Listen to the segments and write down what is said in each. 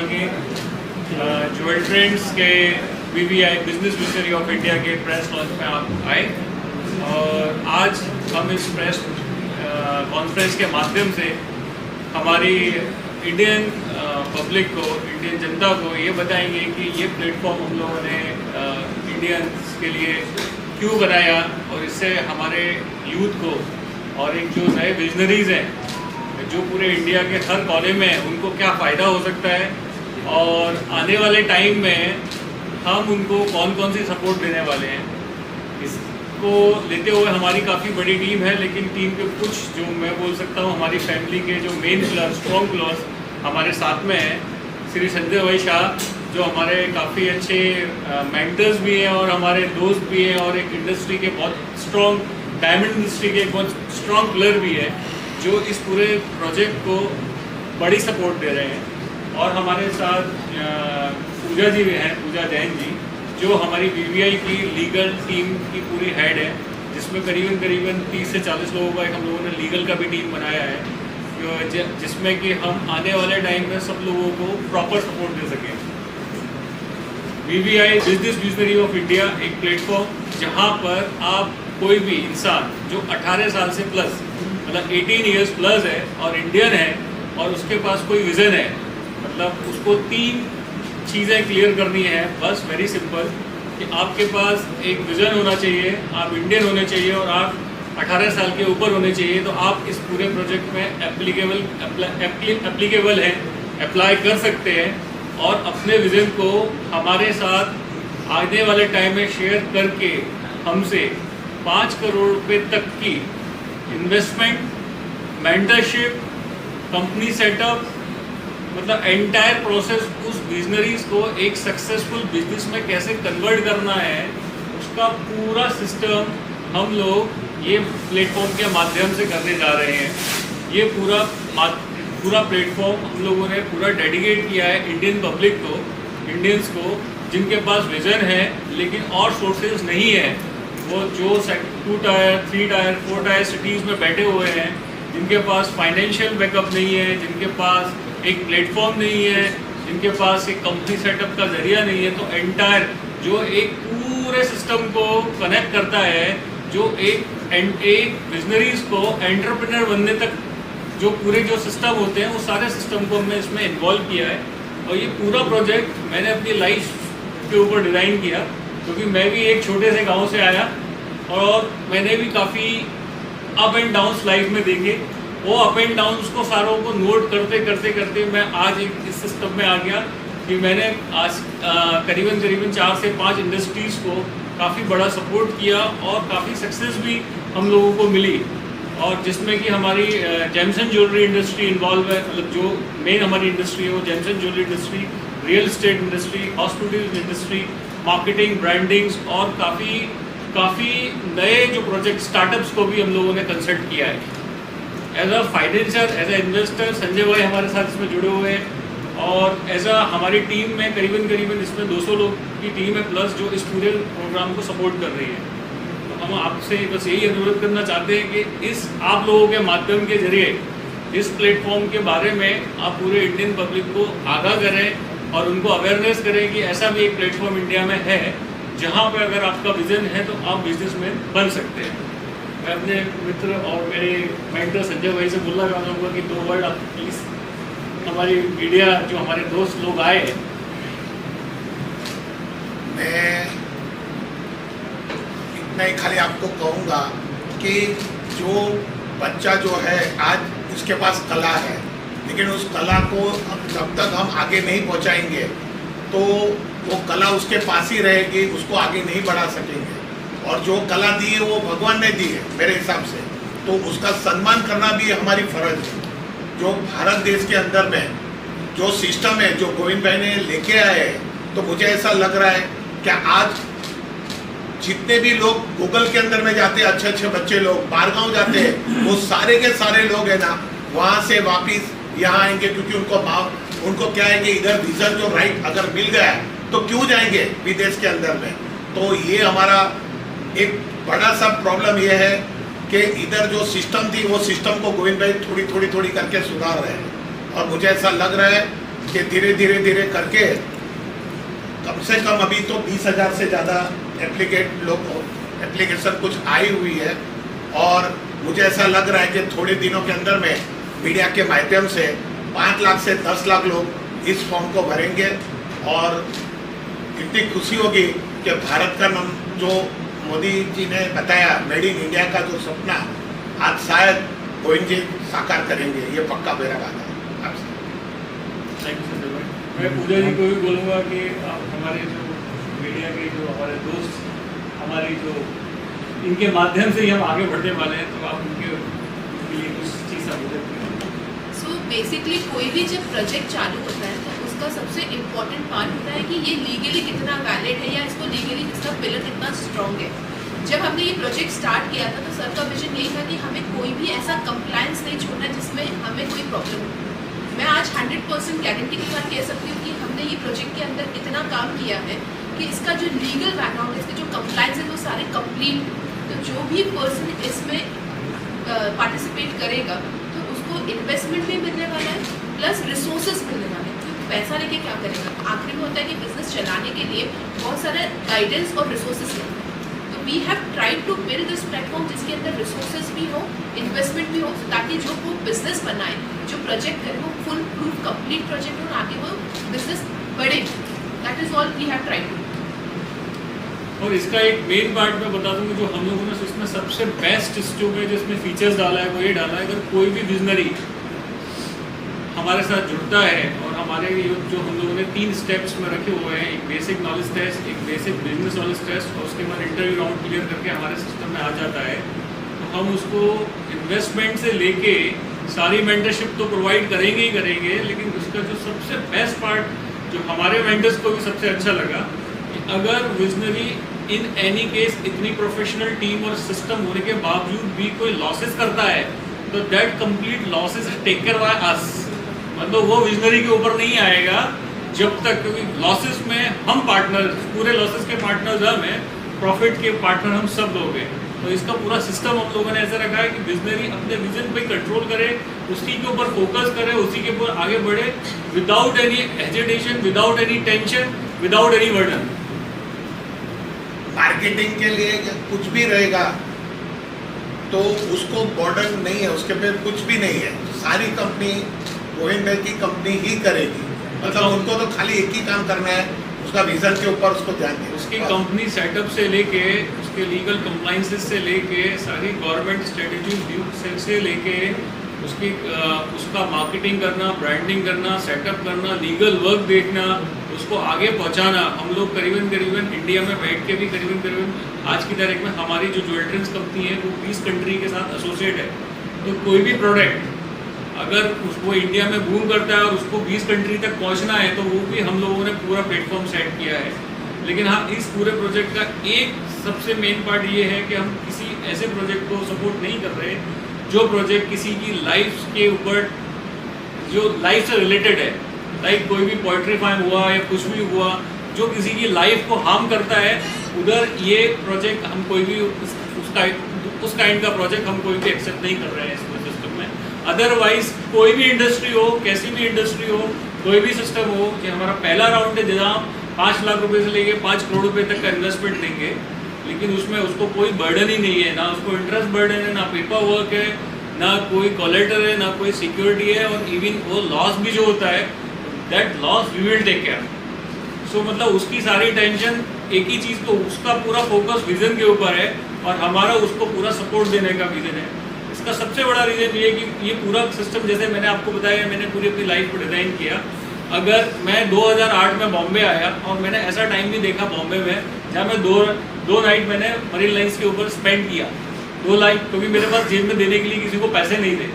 के jewel trends के BVI business visionary of India के प्रेस लॉन्च में आप आए और आज हम इस प्रेस कॉन्फ्रेंस के माध्यम से हमारी इंडियन पब्लिक को, इंडियन जनता को ये बताएंगे कि ये प्लेटफॉर्म हम लोगों ने इंडियंस के लिए क्यों बनाया और इससे हमारे यूथ को और एक जो नए विजनरीज हैं जो पूरे इंडिया के हर कोने में हैं उनको क्या फ़ायदा हो सकता है और आने वाले टाइम में हम उनको कौन कौन सी सपोर्ट देने वाले हैं। इसको लेते हुए हमारी काफ़ी बड़ी टीम है, लेकिन टीम के कुछ जो मैं बोल सकता हूँ हमारी फैमिली के जो मेन पिलर, स्ट्रॉन्ग पिलर्स हमारे साथ में हैं। श्री संजय भाई शाह जो हमारे काफ़ी अच्छे मेंटर्स भी हैं और हमारे दोस्त भी हैं और एक इंडस्ट्री के बहुत स्ट्रॉन्ग, डायमंड इंडस्ट्री के एक बहुत स्ट्रॉन्ग पिलर भी है जो इस पूरे प्रोजेक्ट को बड़ी सपोर्ट दे रहे हैं। और हमारे साथ पूजा जी भी हैं, पूजा जैन जी, जो हमारी BVI की लीगल टीम की पूरी हेड है, जिसमें करीबन 30 से 40 लोगों का एक हम लोगों ने लीगल का भी टीम बनाया है, जिसमें कि हम आने वाले टाइम में सब लोगों को प्रॉपर सपोर्ट दे सकें। BVI business visionary of India एक प्लेटफॉर्म जहां पर आप कोई भी इंसान जो 18 साल से प्लस, मतलब 18 ईयर्स प्लस है और इंडियन है और उसके पास कोई विज़न है, मतलब उसको 3 चीज़ें क्लियर करनी है, बस वेरी सिंपल, कि आपके पास एक विज़न होना चाहिए, आप इंडियन होने चाहिए और आप 18 साल के ऊपर होने चाहिए, तो आप इस पूरे प्रोजेक्ट में एप्लीकेबल हैं, अप्लाई कर सकते हैं और अपने विज़न को हमारे साथ आने वाले टाइम में शेयर करके हमसे 5 करोड़ रुपए तक की इन्वेस्टमेंट, मेंटरशिप, कंपनी सेटअप, मतलब एंटायर प्रोसेस उस बिजनरीज को एक सक्सेसफुल बिजनेस में कैसे कन्वर्ट करना है, उसका पूरा सिस्टम हम लोग ये प्लेटफॉर्म के माध्यम से करने जा रहे हैं। ये पूरा प्लेटफॉर्म हम लोगों ने पूरा डेडिकेट किया है इंडियन पब्लिक को, इंडियंस को जिनके पास विज़न है लेकिन और सोर्सेज नहीं है, वो जो 2 टायर, 3 टायर, 4 टायर सिटीज़ में बैठे हुए हैं, जिनके पास फाइनेंशियल बैकअप नहीं है, जिनके पास एक प्लेटफॉर्म नहीं है, जिनके पास एक कंपनी सेटअप का जरिया नहीं है, तो एंटायर जो एक पूरे सिस्टम को कनेक्ट करता है, जो एक विजनरीज को एंटरप्रेन्योर बनने तक जो पूरे जो सिस्टम होते हैं वो सारे सिस्टम को हमने इसमें इन्वॉल्व किया है। और ये पूरा प्रोजेक्ट मैंने अपनी लाइफ के ऊपर डिज़ाइन किया, क्योंकि मैं भी एक छोटे से गांव से आया और मैंने भी काफ़ी अप एंड डाउन्स लाइफ में देखे। वो अप एंड डाउन्स को सारों को नोट करते मैं आज इस सिस्टम में आ गया कि मैंने आज करीबन 4 से 5 इंडस्ट्रीज़ को काफ़ी बड़ा सपोर्ट किया और काफ़ी सक्सेस भी हम लोगों को मिली, और जिसमें कि हमारी जेम्सन ज्वेलरी इंडस्ट्री इन्वॉल्व है, मतलब जो मेन हमारी इंडस्ट्री है वो Jameson jewellery industry, real estate industry, hospital industry, marketing, brandings और काफ़ी नए जो प्रोजेक्ट स्टार्टअप्स को भी हम लोगों ने कंसल्ट किया है। As a financer, as a investor Sanjay भाई हमारे साथ इसमें जुड़े हुए हैं और एज अ हमारी टीम में करीबन इसमें 200 लोग की टीम है प्लस, जो इस पूरे प्रोग्राम को सपोर्ट कर रही है। तो हम आपसे बस यही अनुरोध करना चाहते हैं कि इस आप लोगों के माध्यम के जरिए इस प्लेटफॉर्म के बारे में आप पूरे इंडियन पब्लिक को आगाह करें और उनको अवेयरनेस करें कि ऐसा भी एक प्लेटफॉर्म इंडिया में है जहाँ पर अगर आपका विज़न है तो आप बिजनेसमैन बन सकते हैं। मैं अपने मित्र और मेरे मेंटर संजय भाई से बोलना चाहूँगा कि 2 वर्ड आप प्लीज़ हमारी मीडिया, जो हमारे दोस्त लोग आए हैं। मैं इतना ही खाली आपको कहूँगा कि जो बच्चा जो है आज उसके पास कला है, लेकिन उस कला को जब तक हम आगे नहीं पहुँचाएंगे तो वो कला उसके पास ही रहेगी, उसको आगे नहीं बढ़ा सकेंगे। और जो कला दी है वो भगवान ने दी है मेरे हिसाब से, तो उसका सम्मान करना भी हमारी फर्ज है। जो भारत देश के अंदर में जो सिस्टम है जो गोविंद भाई ने लेके आए हैं, तो मुझे ऐसा लग रहा है कि आज जितने भी लोग गूगल के अंदर में जाते हैं, अच्छे बच्चे लोग बाहर गाँव जाते हैं, वो सारे के सारे लोग है ना वहाँ से वापिस यहाँ आएंगे, क्योंकि उनको क्या है कि इधर वीज़ा जो राइट अगर मिल गया तो क्यों जाएंगे विदेश के अंदर में। तो ये हमारा एक बड़ा सा प्रॉब्लम ये है कि इधर जो सिस्टम थी वो सिस्टम को गोविंद भाई थोड़ी करके सुधार रहे हैं। और मुझे ऐसा लग रहा है कि धीरे धीरे धीरे करके कम से कम अभी तो 20,000 से ज़्यादा एप्लीकेशन कुछ आई हुई है, और मुझे ऐसा लग रहा है कि थोड़े दिनों के अंदर में मीडिया के माध्यम से 5 लाख से 10 लाख लोग इस फॉर्म को भरेंगे, और इतनी खुशी होगी कि भारत का नाम जो मोदी जी ने बताया मेड इन इंडिया का जो सपना आज शायद गोविंद जी साकार करेंगे, ये पक्का मेरा वादा है आपसे। थैंक यू संजय भाई। मैं पूजा जी को भी बोलूँगा कि आप हमारे जो मीडिया के जो हमारे दोस्त, हमारी जो इनके माध्यम से ही हम आगे बढ़ने वाले हैं, तो आप उनके लिए कुछ चीज़ साबित करें। सो बेसिकली कोई भी जब प्रोजेक्ट चालू होता है तो उसका सबसे इम्पोर्टेंट पार्ट होता है कि ये लीगली कितना वैलिड है, या इसको लीगली इसका पिलर कितना स्ट्रॉन्ग है। जब हमने ये प्रोजेक्ट स्टार्ट किया था तो सर का विजन यही था कि हमें कोई भी ऐसा कंप्लायंस नहीं छोड़ना जिसमें हमें कोई प्रॉब्लम हो। मैं आज 100% गारंटी के साथ कह सकती हूँ कि हमने ये प्रोजेक्ट के अंदर इतना काम किया है कि इसका जो लीगल बैकग्राउंड है, इसके जो कंप्लायंस है वो सारे कंप्लीट। तो जो भी पर्सन इसमें पार्टिसिपेट करेगा तो उसको इन्वेस्टमेंट भी मिलने वाला है, प्लस रिसोर्सेज मिलने वाले हैं। क्योंकि पैसा लेके क्या करेगा, आखिर में होता है कि बिजनेस चलाने के लिए बहुत सारे गाइडेंस और रिसोर्सेज लगते हैं। तो we have tried to build this platform जिसके अंदर रिसोर्सेज भी हो, इन्वेस्टमेंट भी हो, ताकि जो वो बिजनेस बनाए, जो प्रोजेक्ट करे वो फुल प्रूफ कंप्लीट प्रोजेक्ट हो, आगे वो बिजनेस बढ़े। That is all we have tried to. और इसका एक मेन पार्ट मैं बता दूँ, जो हम लोगों ने इसमें सबसे बेस्ट जो है जिसमें फीचर्स डाला है वो ये डाला है, अगर कोई भी विजनरी हमारे साथ जुड़ता है और हमारे जो हम लोगों ने 3 स्टेप्स में रखे हुए हैं, एक बेसिक नॉलेज टेस्ट, एक बेसिक बिजनेस नॉलेज टेस्ट, और उसके बाद इंटरव्यू राउंड क्लियर करके हमारे सिस्टम में आ जाता है, तो हम उसको इन्वेस्टमेंट से लेके सारी मेंटरशिप तो प्रोवाइड करेंगे ही करेंगे, लेकिन उसका जो सबसे बेस्ट पार्ट जो हमारे वेंडर्स को भी सबसे अच्छा लगा, अगर विजनरी इन एनी केस इतनी प्रोफेशनल टीम और सिस्टम होने के बावजूद भी कोई लॉसेस करता है तो that complete losses is taken by us. मतलब वो विजनरी के ऊपर नहीं आएगा जब तक, क्योंकि लॉसेस में हम पार्टनर, पूरे लॉसेस के पार्टनर्स हम हैं, प्रॉफिट के पार्टनर हम सब लोग हैं। तो इसका पूरा सिस्टम हम लोगों ने ऐसा रखा है कि विजनरी अपने विजन पे कंट्रोल करे, उसी के ऊपर फोकस करे, उसी के ऊपर आगे बढ़े, without any hesitation, without any tension, without any burden. Marketing के लिए कुछ भी रहेगा तो उसको बर्डन नहीं है, उसके पे कुछ भी नहीं है, सारी कंपनी गोविंद भाई की कंपनी ही करेगी। मतलब उनको तो खाली एक ही काम करना है, उसका विजन के ऊपर उसको ध्यान देना। उसकी कंपनी सेटअप से लेके उसके लीगल कंप्लाइंसेस से लेके सारी गवर्नमेंट स्ट्रेटेजी से लेके उसकी उसका मार्केटिंग करना, ब्रांडिंग करना, सेटअप करना, लीगल वर्क देखना, उसको आगे पहुंचाना। हम लोग करीबन इंडिया में बैठ के भी करीबन आज की तारीख में हमारी जो ज्वेलर्स कंपनी है वो 20 कंट्री के साथ एसोसिएट है। तो कोई भी प्रोडक्ट अगर उसको इंडिया में बूम करता है और उसको 20 कंट्री तक पहुंचना है तो वो भी हम लोगों ने पूरा प्लेटफॉर्म सेट किया है। लेकिन हाँ, इस पूरे प्रोजेक्ट का एक सबसे मेन पार्ट ये है कि हम किसी ऐसे प्रोजेक्ट को सपोर्ट नहीं कर रहे जो प्रोजेक्ट किसी की लाइफ के ऊपर, जो लाइफ से रिलेटेड है, लाइक कोई भी पोइट्री फार्म हुआ या कुछ भी हुआ जो किसी की लाइफ को हार्म करता है, उधर ये प्रोजेक्ट हम कोई भी उस काइंड का प्रोजेक्ट हम कोई भी एक्सेप्ट नहीं कर रहे हैं इस सिस्टम में। अदरवाइज कोई भी इंडस्ट्री हो, कैसी भी इंडस्ट्री हो, कोई भी सिस्टम हो, कि हमारा पहला राउंड है जहाँ 5 लाख रुपए से लेके 5 करोड़ रुपए तक का इन्वेस्टमेंट देंगे, लेकिन उसमें उसको कोई बर्डन ही नहीं है, ना उसको इंटरेस्ट बर्डन है, ना पेपर वर्क है, ना कोई कोलेटर है, ना कोई सिक्योरिटी है, और इवन वो लॉस भी जो होता है that loss we will take care. So मतलब उसकी सारी टेंशन एक ही चीज़ को, उसका पूरा फोकस विजन के ऊपर है और हमारा उसको पूरा सपोर्ट देने का विजन है। इसका सबसे बड़ा रीज़न ये है कि ये पूरा सिस्टम, जैसे मैंने आपको बताया, मैंने पूरी अपनी लाइफ को डिज़ाइन किया। अगर मैं 2008 में बॉम्बे आया और मैंने ऐसा टाइम भी देखा बॉम्बे में जहाँ मैं दो नाइट मैंने मरीन लाइन्स के ऊपर स्पेंड किया, 2 लाख, क्योंकि मेरे पास जेब में देने के लिए किसी को पैसे नहीं थे।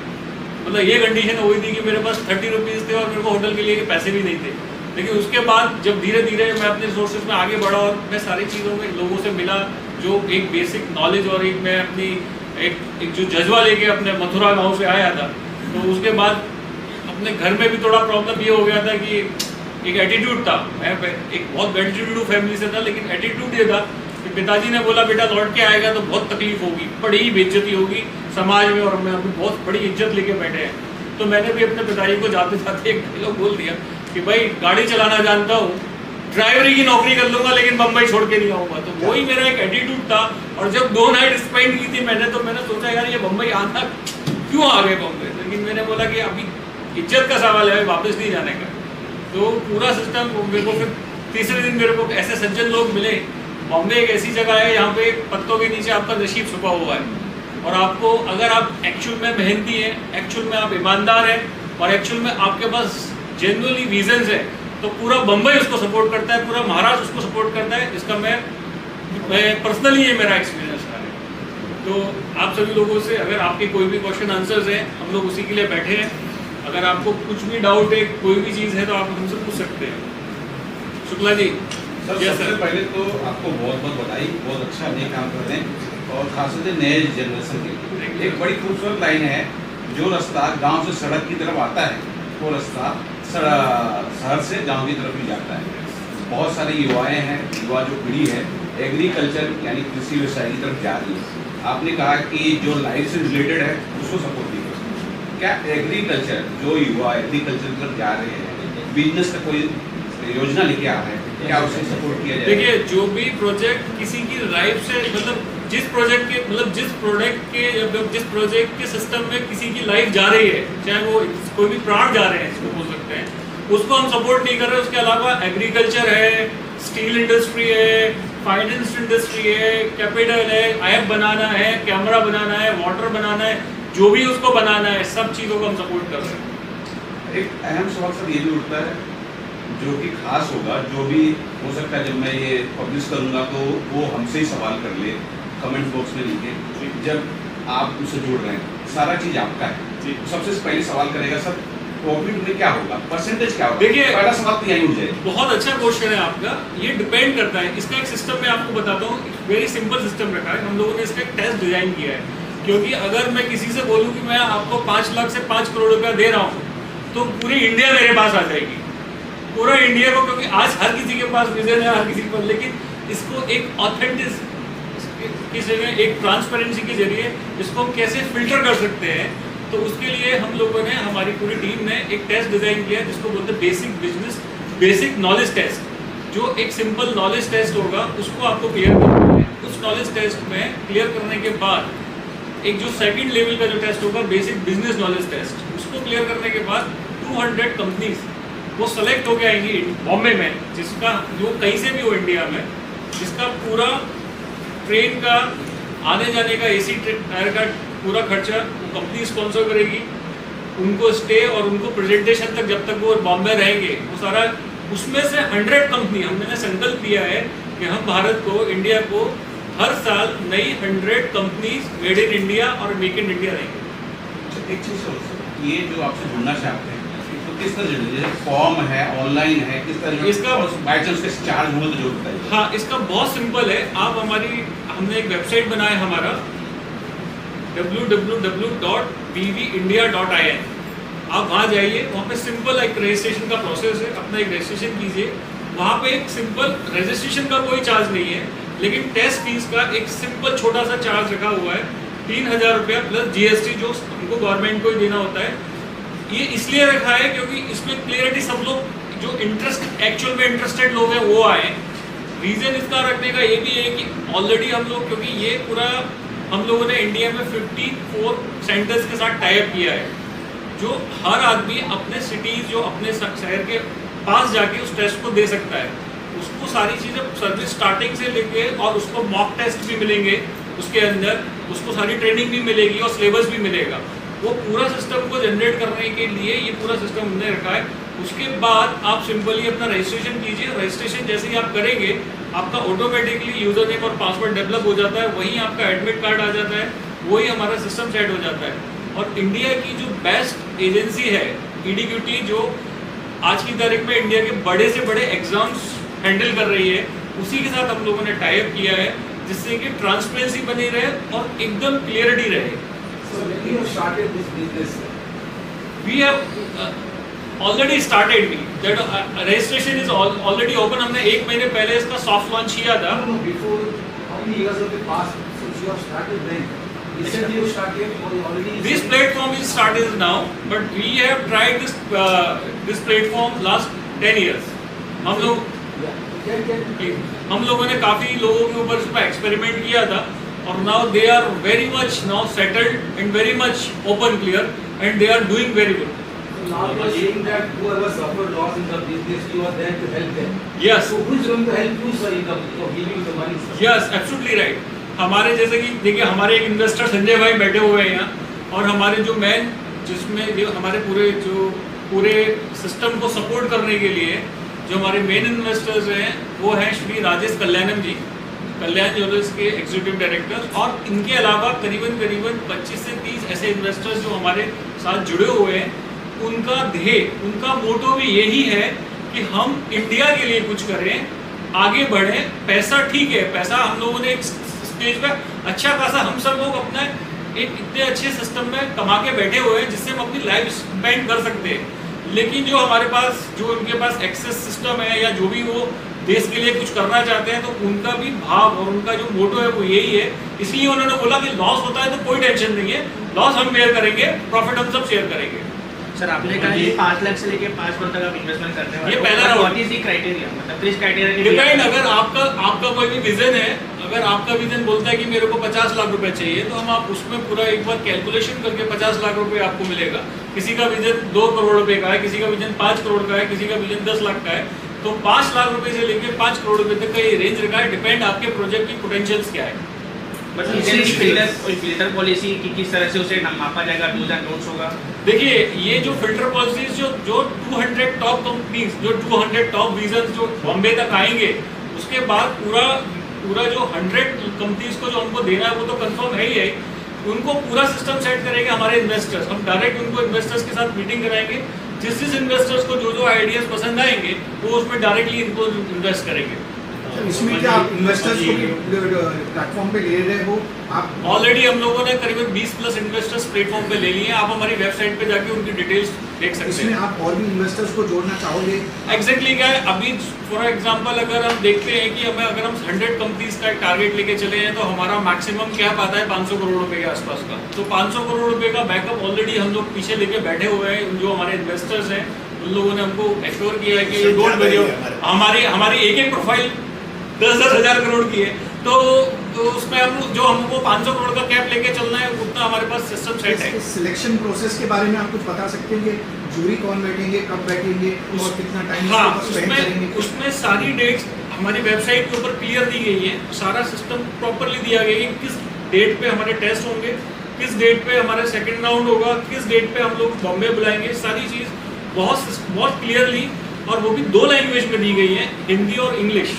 मतलब ये कंडीशन हो गई थी कि मेरे पास 30 रुपीज़ थे और मेरे को होटल के लिए पैसे भी नहीं थे। लेकिन उसके बाद जब धीरे धीरे मैं अपने रिसोर्सेज में आगे बढ़ा और मैं सारी चीज़ों में लोगों से मिला, जो एक बेसिक नॉलेज और एक मैं अपनी एक जो जज्बा लेके अपने मथुरा गांव से आया था, तो उसके बाद अपने घर में भी थोड़ा प्रॉब्लम ये हो गया था कि एक एटीट्यूड था। मैं एक बहुत वेल टू डू फैमिली से था, लेकिन एटीट्यूड ये था कि पिताजी ने बोला बेटा लौट के आएगा तो बहुत तकलीफ होगी, बड़ी बेइज्जती होगी समाज में, और मैं अभी बहुत बड़ी इज्जत लेके बैठे हैं। तो मैंने भी अपने पिताजी को जाते जाते एक डायलॉग बोल दिया कि भाई गाड़ी चलाना जानता हूँ, ड्राइवरी की नौकरी कर लूंगा, लेकिन बम्बई छोड़ के नहीं आऊँगा। तो वही मेरा एक एटीट्यूड था। और जब 2 नाइट स्पेंड की थी मैंने, तो मैंने सोचा यार ये बम्बई आना क्यों आ गए बम्बई। लेकिन मैंने बोला कि अभी इज्जत का सवाल है, वापस नहीं जाने का। तो पूरा सिस्टम मेरे को, फिर तीसरे दिन मेरे को ऐसे सज्जन लोग मिले। बॉम्बे एक ऐसी जगह है यहाँ पे पत्तों के नीचे आपका नसीब छुपा हुआ है, और आपको अगर आप एक्चुअल में मेहनती हैं, एक्चुअल में आप ईमानदार हैं, और एक्चुअल में आपके पास जेन्युइनली रीजंस है, तो पूरा बम्बई उसको सपोर्ट करता है, पूरा महाराष्ट्र उसको सपोर्ट करता है। इसका मैं पर्सनली ये मेरा एक्सपीरियंस रहा है। तो आप सभी लोगों से अगर आपके कोई भी क्वेश्चन आंसर्स हैं, हम लोग उसी के लिए बैठे हैं। अगर आपको कुछ भी डाउट है, कोई भी चीज़ है, तो आप हमसे पूछ सकते हैं। शुक्ला जी। सर, सबसे पहले तो आपको बहुत बहुत बधाई, बहुत अच्छा ये काम कर रहे हैं, और खासतौर से नए जनरेशन के लिए। एक बड़ी खूबसूरत लाइन है, जो रास्ता गांव से सड़क की तरफ आता है, वो रास्ता शहर से गांव की तरफ ही जाता है। बहुत सारे युवाएं हैं, युवा जो पीढ़ी है एग्रीकल्चर यानी कृषि व्यवसाय की तरफ जा रही है। आपने कहा कि जो लाइफ से रिलेटेड है उसको सपोर्ट नहीं कर, क्या एग्रीकल्चर जो युवा एग्रीकल्चर की तरफ जा रहे हैं, बिजनेस का कोई योजना लेके आ रहे हैं, क्या उसे सपोर्ट किया जाए? देखिए, जो भी प्रोजेक्ट किसी की लाइफ से, मतलब जिस प्रोजेक्ट के सिस्टम में किसी की लाइफ जा रही है, चाहे वो कोई भी प्राण जा रहे हैं, इसको बोल सकते हैं, उसको हम सपोर्ट नहीं कर रहे। उसके अलावा एग्रीकल्चर है, स्टील इंडस्ट्री है, फाइनेंस इंडस्ट्री है, कैपिटल है, ऐप बनाना है, कैमरा बनाना है, वाटर बनाना है, जो भी उसको बनाना है, सब चीज़ों को हम सपोर्ट कर रहे हैं। एक अहम सवाल सर ये भी उठता है, जो कि खास होगा, जो भी हो सकता है जब मैं ये पब्लिश करूँगा तो वो हमसे ही सवाल कर ले कमेंट बॉक्स में लिखे। जब आप उसे जोड़ रहे हैं, सारा चीज़ आपका है, तो सबसे पहले सवाल करेगा सर प्रॉफिट में क्या होगा, परसेंटेज क्या होगा? देखिए, पहला सवाल तो यही उठ जाए। बहुत अच्छा क्वेश्चन है आपका। ये डिपेंड करता है, इसका एक सिस्टम मैं आपको बताता हूँ, वेरी सिंपल सिस्टम रखा है। हम लोगों ने इसका एक टेस्ट डिजाइन किया है, क्योंकि अगर मैं किसी से बोलूँ कि मैं आपको 5 लाख से 5 करोड़ रुपया दे रहा हूँ, तो पूरी इंडिया मेरे पास आ जाएगी, पूरा इंडिया को, क्योंकि आज हर किसी के पास विजन है, हर किसी के पास, लेकिन इसको एक ऑथेंटिक की जगह, एक ट्रांसपेरेंसी के जरिए इसको हम कैसे फिल्टर कर सकते हैं, तो उसके लिए हम लोगों ने, हमारी पूरी टीम ने एक टेस्ट डिजाइन किया जिसको बोलते हैं बेसिक नॉलेज टेस्ट, जो एक सिंपल नॉलेज टेस्ट होगा, उसको आपको क्लियर करना है। उस नॉलेज टेस्ट में क्लियर करने के बाद एक जो सेकंड लेवल का जो टेस्ट होगा, बेसिक बिजनेस नॉलेज टेस्ट, उसको क्लियर करने के बाद 200 कंपनीज वो सेलेक्ट होके आएंगी बॉम्बे में, जिसका जो कहीं से भी हो इंडिया में, जिसका पूरा ट्रेन का आने जाने का, AC टायर का पूरा खर्चा वो कंपनी स्पॉन्सर करेगी। उनको स्टे और उनको प्रेजेंटेशन तक, जब तक वो बॉम्बे रहेंगे, वो सारा, उसमें से 100 कंपनी हमने संकल्प लिया है कि हम भारत को, इंडिया को हर साल नई 100 कंपनीज मेड इन इंडिया और मेक इन इंडिया रहेंगी। एक चीज़ सर, ये जो आपसे जुड़ना चाहते हैं तो किस तरह जुड़े? जैसे फॉर्म है, ऑनलाइन है, किस तरह? इसका बाई चांस उसके चार्ज हो तो जो बताइए। हाँ, इसका बहुत सिंपल है। आप हमने एक वेबसाइट बनाया है हमारा, www.bvindia.in। आप वहाँ जाइए, वहाँ पे सिंपल एक रजिस्ट्रेशन का प्रोसेस है, अपना एक रजिस्ट्रेशन कीजिए। वहाँ पे एक सिंपल रजिस्ट्रेशन का कोई चार्ज नहीं है, लेकिन टेस्ट फीस का एक सिंपल छोटा सा चार्ज रखा हुआ है, 3000 रुपया प्लस GST, जो हमको गवर्नमेंट को ही देना होता है। ये इसलिए रखा है क्योंकि इसमें क्लियरिटी, सब लोग जो एक्चुअल में इंटरेस्टेड लोग हैं वो आए। रीज़न इसका रखने का ये भी है कि ऑलरेडी हम लोग, क्योंकि ये पूरा हम लोगों ने इंडिया में 54 सेंटर्स के साथ टाई अप किया है, जो हर आदमी अपने सिटीज़, जो अपने शहर के पास जाके उस टेस्ट को दे सकता है। उसको सारी चीज़ें सर्विस स्टार्टिंग से लेके, और उसको मॉक टेस्ट भी मिलेंगे उसके अंदर, उसको सारी ट्रेनिंग भी मिलेगी और सिलेबस भी मिलेगा। वो पूरा सिस्टम को जनरेट करने के लिए ये पूरा सिस्टम हमने रखा है। उसके बाद आप सिंपली अपना रजिस्ट्रेशन कीजिए। रजिस्ट्रेशन जैसे ही आप करेंगे, आपका ऑटोमेटिकली यूज़र नेम और पासवर्ड डेवलप हो जाता है, वहीं आपका एडमिट कार्ड आ जाता है, वही हमारा सिस्टम सेट हो जाता है। और इंडिया की जो बेस्ट एजेंसी है EDQT, जो आज की तारीख में इंडिया के बड़े से बड़े एग्जाम्स हैंडल कर रही है, उसी के साथ हम लोगों ने टाई अप किया है, जिससे कि ट्रांसपेरेंसी बनी रहे और एकदम क्लियरिटी रहे। So when you started this business, We have already started. That registration is already open. हमने 1 महीने पहले इसका सॉफ्ट लॉन्च किया था। no, before how many years have passed since you have started then? Recently you started or you already? This platform is started now, but we have tried this platform last 10 years. हम लोग हम लोगों ने काफ़ी लोगों के ऊपर इस पर एक्सपेरिमेंट किया था और now they are very much now settled and very much open clear and they are doing very good. Now you are saying that whoever suffered loss in the business, you are there to help them. Yes. So who is going to help you, sir, for giving you the money, sir? Yes absolutely right. हमारे जैसे कि देखिए हमारे एक investor Sanjay भाई बैठे हुए हैं यहाँ और हमारे जो मेन जिसमें जो हमारे पूरे सिस्टम को सपोर्ट करने के लिए जो हमारे मेन इन्वेस्टर्स हैं वो हैं श्री राजेश कल्याणम जी, कल्याण ज्वेलर्स के एग्जीक्यूटिव डायरेक्टर. और इनके अलावा करीबन 25 से 30 ऐसे इन्वेस्टर्स जो हमारे साथ जुड़े हुए हैं. उनका ध्येय, उनका मोटो भी यही है कि हम इंडिया के लिए कुछ करें, आगे बढ़ें. पैसा ठीक है, पैसा हम लोगों ने एक स्टेज पे अच्छा खासा हम सब लोग अपना एक इतने अच्छे सिस्टम में कमा के बैठे हुए हैं जिससे हम अपनी लाइफ स्पेंड कर सकते हैं. लेकिन जो हमारे पास जो उनके पास एक्सेस सिस्टम है या जो भी वो देश के लिए कुछ करना चाहते हैं तो उनका भी भाव और उनका जो मोटो है वो यही है. इसलिए उन्होंने बोला कि लॉस होता है तो कोई टेंशन नहीं है, लॉस हम बेयर करेंगे, प्रॉफिट हम सब शेयर करेंगे. सर आपने कहा कि 5 लाख से लेके 5 करोड़ तक आप इन्वेस्टमेंट करने वाले ये पहला round. What is the criteria, मतलब किस क्राइटेरिया के डिपेंड. अगर आपका कोई भी विजन है, अगर आपका विजन बोलता है कि मेरे को 50 लाख रुपए चाहिए तो हम आप उसमें पूरा एक बार कैलकुलेशन करके 50 लाख रुपए आपको मिलेगा. किसी का विजन 2 करोड़ रुपए का है, किसी का विजन 5 करोड़ का है, किसी का विजन 10 लाख का है. तो 5 लाख रुपए से लेके 5 करोड़ रुपए तक का ये रेंज रखा है. डिपेंड आपके प्रोजेक्ट की पोटेंशियल्स क्या है. बट फिल्टर पॉलिसी कि किस तरह से उसे मापा जाएगा, डूज एंड डोंट्स होगा. देखिए ये जो फिल्टर पॉलिसीज जो 200 टॉप कंपनीज, जो 200 टॉप विजन जो बॉम्बे तक आएंगे उसके बाद पूरा जो 100 कंपनीज को जो हमको देना है वो तो कंफर्म है ही है. उनको पूरा सिस्टम सेट करेंगे हमारे इन्वेस्टर्स. हम डायरेक्ट उनको इन्वेस्टर्स के साथ मीटिंग कराएंगे. जिस इन्वेस्टर्स को जो आइडियाज पसंद आएंगे वो उसमें डायरेक्टली इनको इन्वेस्ट करेंगे. इसमें क्या आप इन्वेस्टर्स को प्लेटफॉर्म पे ले रहे हो आप? ऑलरेडी हम लोगों ने करीबन 20 प्लस इन्वेस्टर्स प्लेटफॉर्म पे ले लिए हैं. आप हमारी वेबसाइट पे जाके उनकी डिटेल्स देख सकते हैं. इसमें आप और भी इन्वेस्टर्स को जोड़ना चाहोगे? एग्जैक्टली क्या है, अभी फॉर एग्जांपल अगर हम देखते हैं कि अगर हम 100 कंपनीज का एक टारगेट लेके चले हैं तो हमारा मैक्सिमम कैप आता है 500 करोड़ रुपए के आसपास का. तो 500 करोड़ रुपए का बैकअप ऑलरेडी हम लोग पीछे लेके बैठे हुए हैं. जो हमारे इन्वेस्टर्स हैं उन लोगों ने हमको एश्योर किया है कि डोंट वरी, हमारी एक प्रोफाइल 10,000 करोड़ की है. तो उसमें हम जो हमको 500 करोड़ का कैप लेके चलना है उतना हमारे पास सिस्टम सेट है. सिलेक्शन प्रोसेस के बारे में आप कुछ बता सकते हैं कि जूरी कौन बैठेंगे, कब बैठेंगे और कितना टाइम स्पेंड करेंगे? उसमें सारी डेट्स हमारी वेबसाइट के ऊपर क्लियर दी गई है. सारा सिस्टम प्रॉपरली दिया गया है. किस डेट पे हमारे टेस्ट होंगे, किस डेट पे हमारा सेकंड राउंड होगा, किस डेट पे हम लोग बॉम्बे बुलाएंगे. सारी चीज़ बहुत क्लियरली और वो भी 2 लैंग्वेज में दी गई है, हिंदी और इंग्लिश.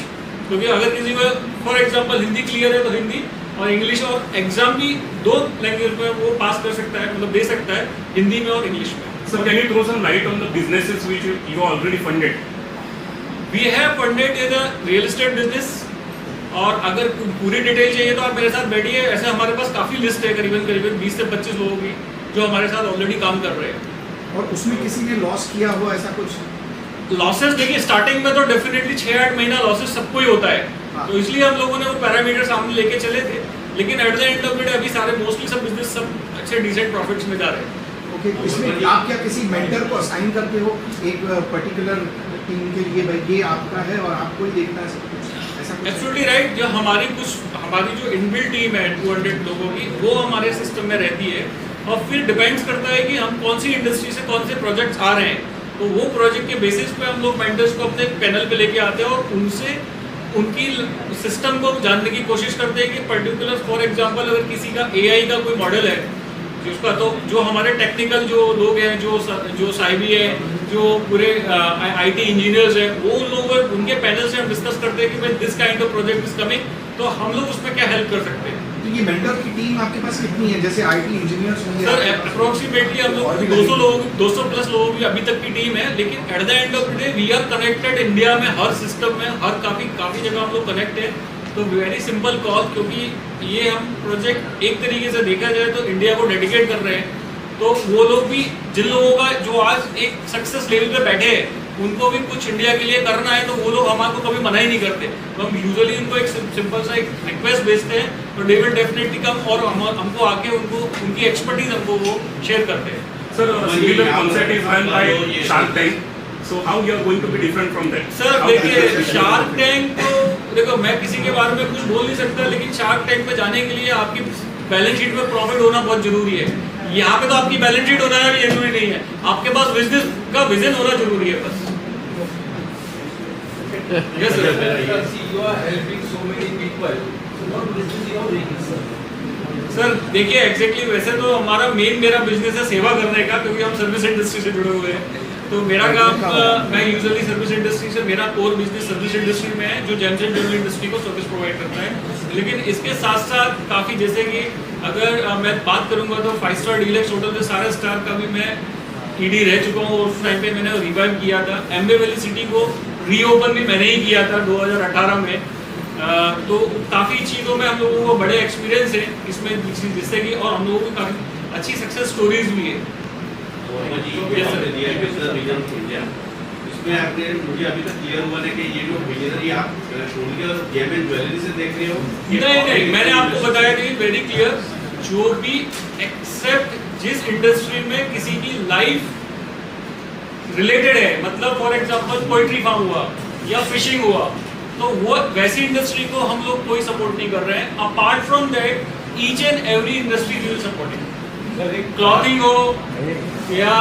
क्योंकि अगर किसी को फॉर एग्जांपल हिंदी क्लियर है तो हिंदी और इंग्लिश, और एग्जाम भी 2 लैंग्वेज में वो पास कर सकता है, मतलब दे सकता है, हिंदी में और इंग्लिश में. Sir, can you throw some light on the businesses which you already funded? We have funded in the real estate business. और अगर पूरी डिटेल चाहिए तो आप मेरे साथ बैठिए. ऐसे हमारे पास काफ़ी लिस्ट है, करीबन 20 से 25 लोगों की जो हमारे साथ ऑलरेडी काम कर रहे हैं. और उसमें किसी ने लॉस किया हो ऐसा कुछ? लॉसेस देखिए स्टार्टिंग में तो डेफिनेटली 6-8 महीना लॉसेस सबको ही होता है. तो इसलिए हम लोगों ने वो पैरामीटर सामने लेके चले थे. लेकिन at the end of the day अभी सारे मोस्टली सब बिजनेस सब अच्छे डिसेंट प्रॉफिट्स में जा रहे हैं. ओके, इसमें आप क्या किसी मेंटर को असाइन करते हो एक पर्टिकुलर टीम के लिए, भाई ये आपका है और आपको ही देखना है सब कुछ, ऐसा कुछ? Absolutely right. जो हमारी जो इनबिल्ट टीम है 200 लोगों की वो हमारे सिस्टम में रहती है. और फिर डिपेंड्स करता है कि हम कौन सी इंडस्ट्री से कौन से प्रोजेक्ट्स आ रहे हैं. तो वो प्रोजेक्ट के बेसिस पे हम लोग मेंटर्स को अपने पैनल पे लेके आते हैं और उनसे उनकी सिस्टम को जानने की कोशिश करते हैं कि पर्टिकुलर फॉर एग्जांपल अगर किसी का AI का कोई मॉडल है जिसका, तो जो हमारे टेक्निकल जो लोग हैं, जो साइबी है, जो पूरे IT इंजीनियर्स हैं, वो उन लोगों उनके पैनल से हम डिस्कस करते हैं कि भाई this kind of project is coming, तो हम लोग उसमें क्या हेल्प कर सकते हैं. तो ये मेंटर की टीम आपके पास कितनी है? जैसे IT इंजीनियर्स होंगे सर अप्रोक्सीमेटली हम लोग 200 प्लस लोगों की अभी तक की टीम है. लेकिन at the end of the day we are connected India में हर सिस्टम में, हर काफ़ी जगह हम लोग कनेक्ट हैं. तो वेरी सिंपल कॉल, क्योंकि ये हम प्रोजेक्ट एक तरीके से देखा जाए तो इंडिया को डेडिकेट कर रहे हैं. तो वो लोग भी, जिन लोगों का जो आज एक सक्सेस लेवल पे बैठे हैं, उनको भी कुछ इंडिया के लिए करना है, तो वो लोग हमारे को कभी मना ही नहीं करते. तो हम यूजुअली उनको एक सिंपल सा एक रिक्वेस्ट भेजते हैं तो दे विल डेफिनेटली कम और हमको आके उनकी एक्सपर्टीज हमको वो शेयर करते हैं. Sir, a similar concept is run by Shark Tank. So how you are going to be different from that? Sir How देखिए, business is shark different? Tank तो देखो मैं किसी के बारे में कुछ बोल नहीं सकता, लेकिन शार्क टैंक में जाने के लिए आपकी बैलेंस शीट में प्रॉफिट होना बहुत जरूरी है। यहाँ पे तो आपकी बैलेंस शीट होना भी जरूरी नहीं है, आपके पास बिजनेस का विजन होना जरूरी है बस। Yes, sir. See, you are helping so many people. So what business you are doing, sir? Sir देखिए एग्जैक्टली वैसे तो हमारा मेरा बिजनेस है सेवा करने का, क्योंकि हम सर्विस इंडस्ट्री से जुड़े हुए हैं। तो मेरा काम मैं यूजुअली सर्विस इंडस्ट्री से, मेरा कोर बिजनेस सर्विस इंडस्ट्री में है, जो जेम्स एंड ज्वेलरी इंडस्ट्री को सर्विस प्रोवाइड करता है। लेकिन इसके साथ साथ काफ़ी, जैसे कि अगर मैं बात करूंगा तो 5 स्टार डीलक्स होटल के सारे स्टार का भी मैं ईडी रह चुका हूँ, और उस टाइम पे मैंने रिवाइव किया था। एम्बे वैली सिटी को रीओपन भी मैंने ही किया था 2018 में। तो काफ़ी चीज़ों में हम लोगों को बड़े एक्सपीरियंस है इसमें, जिससे कि और हम लोगों की काफ़ी अच्छी सक्सेस स्टोरीज भी है। इसमें आपने मुझे अभी तक क्लियर हुआ है कि ये जो विजनरी आप छोड़ के जेम एंड ज्वेलरी से देख रहे हो? नहीं, मैंने आपको बताया कि वेरी क्लियर, जो भी एक्सेप्ट जिस इंडस्ट्री में किसी की लाइफ रिलेटेड है, मतलब फॉर एग्जांपल पोएट्री फार्म हुआ या फिशिंग हुआ, तो वो वैसी इंडस्ट्री को हम लोग कोई सपोर्ट नहीं कर रहे हैं। Apart from that each and every industry will supporting, clothing हो या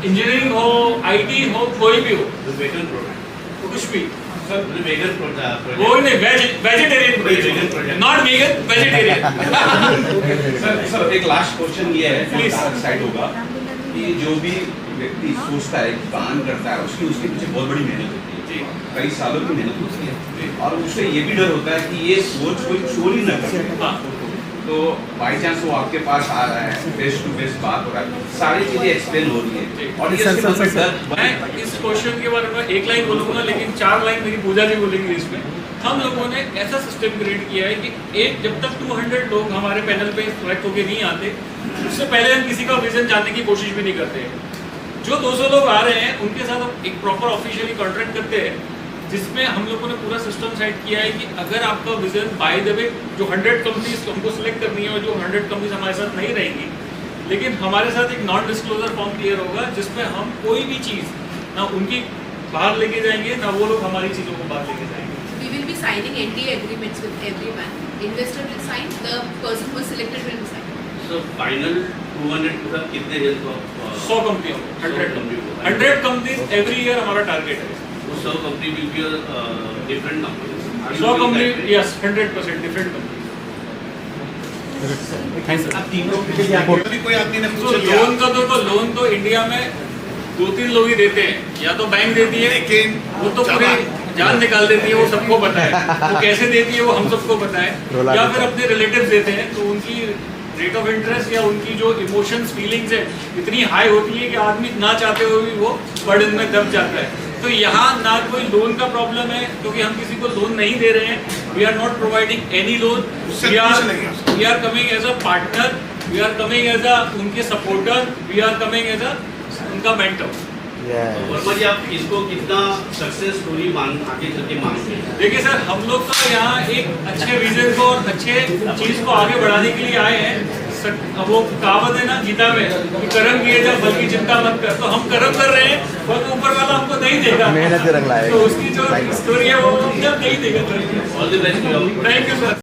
इंजीनियरिंग हो, आईटी हो, कोई भी हो, कुछ भी। वो नहीं, vegetarian, not vegan, vegetarian. Sir एक लास्ट क्वेश्चन ये है, प्लीज साइड होगा कि जो भी व्यक्ति सोचता है, काम करता है, उसकी उसके पीछे बहुत बड़ी मेहनत होती है, कई सालों की मेहनत होती है, और उससे ये भी डर होता है कि ये सोच कोई चोरी न करे। तो बाई चांस वो आपके पास आ रहा है, फेस टू फेस बात हो रहा है, सारी चीजें एक्सप्लेन हो रही है, और मैं इस क्वेश्चन के बारे में एक लाइन बोलूंगा, लेकिन 4 लाइन मेरी पूजा जी बोलेंगे। इसमें हम लोगों ने ऐसा सिस्टम क्रिएट किया है कि जब तक 200 लोग हमारे पैनल पे सेलेक्ट होके नहीं आते, उससे पहले हम किसी का विजन जानने की कोशिश भी नहीं करते। जो 200 लोग आ रहे हैं उनके साथ हम एक प्रॉपर ऑफिशियली कॉन्ट्रैक्ट करते हैं, जिसमें हम लोगों ने पूरा सिस्टम सेट किया है कि अगर आपका विजन बाय द वे जो 100 कंपनीज हमको सिलेक्ट करनी है, और जो 100 कंपनीज हमारे साथ नहीं रहेंगी, लेकिन हमारे साथ एक नॉन डिस्क्लोजर फॉर्म क्लियर होगा, जिसमें हम कोई भी चीज़ ना उनकी बाहर लेके जाएंगे, ना वो लोग हमारी चीज़ों को बाहर लेके जाएंगे। We will be signing NDA agreements with everyone. Investor will sign, the person who is selected will sign. So final 200 के साथ कितने जन को? 100 कंपनियों, 100 कंपनीज एवरी ईयर हमारा टारगेट है। 100 company will be different companies. 100 company, yes 100% different company. कोई आदमी ने पूछा लोन तो इंडिया में 2-3 लोग ही देते हैं, या तो बैंक देती है, लेकिन वो तो पूरी जान निकाल देती है, वो सबको पता है, वो कैसे देती है वो हम सबको पता है, या फिर अपने रिलेटिव्स देते हैं, तो उनकी रेट ऑफ इंटरेस्ट या उनकी जो इमोशंस फीलिंग्स है इतनी हाई होती है कि आदमी ना चाहते हुए भी वो बर्डन में दब जाता है। तो यहाँ ना कोई लोन का प्रॉब्लम है, क्योंकि हम किसी को लोन नहीं दे रहे हैं, we are not providing any loan, we are coming as a partner, we are coming as a उनके supporter, we are coming as a उनका मेंटर। वर्मा जी, आप इसको कितना सक्सेस स्टोरी आगे चल के मानते हैं? देखिए सर, हम लोग तो यहाँ एक अच्छे विजन को और अच्छे चीज को आगे बढ़ाने के लिए आए हैं। वो कहावत है ना गीता में कि कर्म किए जा बल्कि चिंता मत कर, तो हम कर्म कर रहे हैं, पर ऊपर वाला हमको नहीं देगा, मेहनत रंग लाएगा। तो उसकी जो स्टोरी है वो नहीं देगा। All the best. Thank you sir.